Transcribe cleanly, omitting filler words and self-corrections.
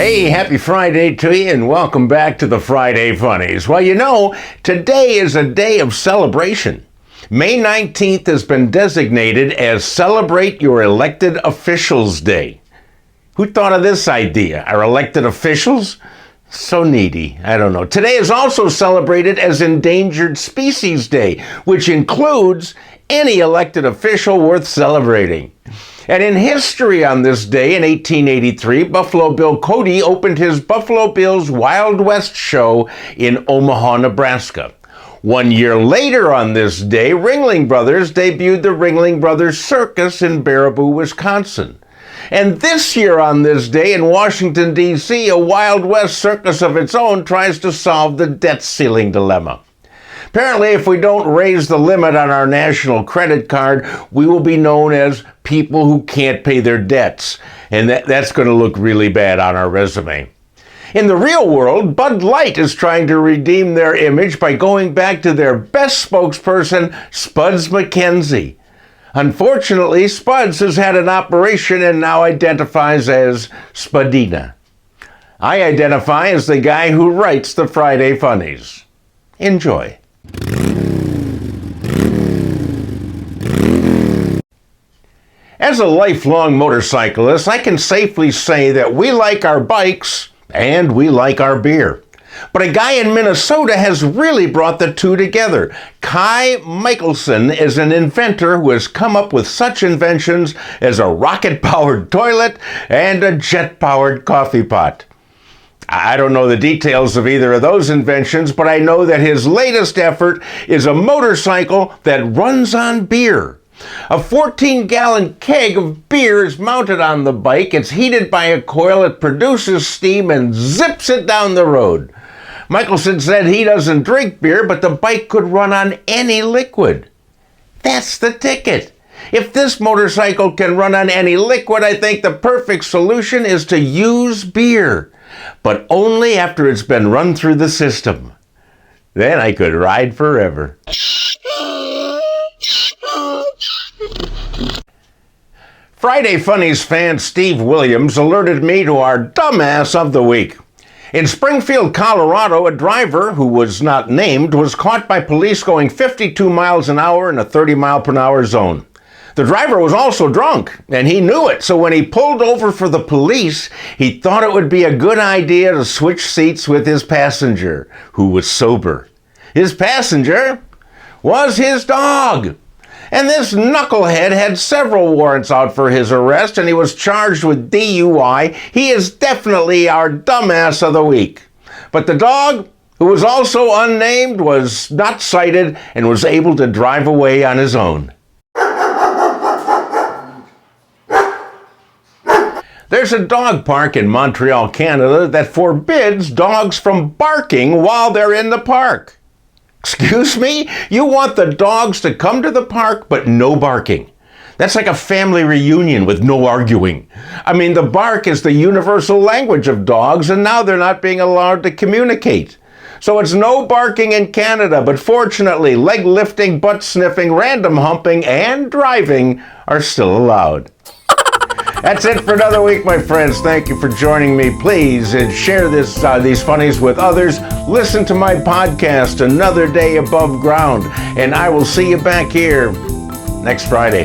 Hey, happy Friday to you and welcome back to the Friday Funnies. Well, you know, today is a day of celebration. May 19th has been designated as Celebrate Your Elected Officials Day. Who thought of this idea? Our elected officials? So needy. I don't know. Today is also celebrated as Endangered Species Day, which includes any elected official worth celebrating. And in history on this day in 1883, Buffalo Bill Cody opened his Buffalo Bills Wild West show in Omaha, Nebraska. 1 year later on this day, Ringling Brothers debuted the Ringling Brothers Circus in Baraboo, Wisconsin. And this year on this day in Washington, D.C., a Wild West circus of its own tries to solve the debt ceiling dilemma. Apparently, if we don't raise the limit on our national credit card, we will be known as people who can't pay their debts. And that's going to look really bad on our resume. In the real world, Bud Light is trying to redeem their image by going back to their best spokesperson, Spuds MacKenzie. Unfortunately, Spuds has had an operation and now identifies as Spudina. I identify as the guy who writes the Friday Funnies. Enjoy. As a lifelong motorcyclist, I can safely say that we like our bikes and we like our beer. But a guy in Minnesota has really brought the two together. Kai Michelson is an inventor who has come up with such inventions as a rocket-powered toilet and a jet-powered coffee pot. I don't know the details of either of those inventions, but I know that his latest effort is a motorcycle that runs on beer. A 14-gallon keg of beer is mounted on the bike. It's heated by a coil. It produces steam and zips it down the road. Michelson said he doesn't drink beer, but the bike could run on any liquid. That's the ticket. If this motorcycle can run on any liquid, I think the perfect solution is to use beer. But only after it's been run through the system. Then I could ride forever. Friday Funnies fan Steve Williams alerted me to our dumbass of the week. In Springfield, Colorado, a driver who was not named was caught by police going 52 miles an hour in a 30-mile-per-hour zone. The driver was also drunk, and he knew it, so when he pulled over for the police, he thought it would be a good idea to switch seats with his passenger, who was sober. His passenger was his dog. And this knucklehead had several warrants out for his arrest, and he was charged with DUI. He is definitely our dumbass of the week. But the dog, who was also unnamed, was not cited and was able to drive away on his own. There's a dog park in Montreal, Canada that forbids dogs from barking while they're in the park. Excuse me? You want the dogs to come to the park, but no barking. That's like a family reunion with no arguing. I mean, the bark is the universal language of dogs, and now they're not being allowed to communicate. So it's no barking in Canada, but fortunately, leg lifting, butt sniffing, random humping, and driving are still allowed. That's it for another week, my friends. Thank you for joining me. Please share these funnies with others. Listen to my podcast, Another Day Above Ground, and I will see you back here next Friday.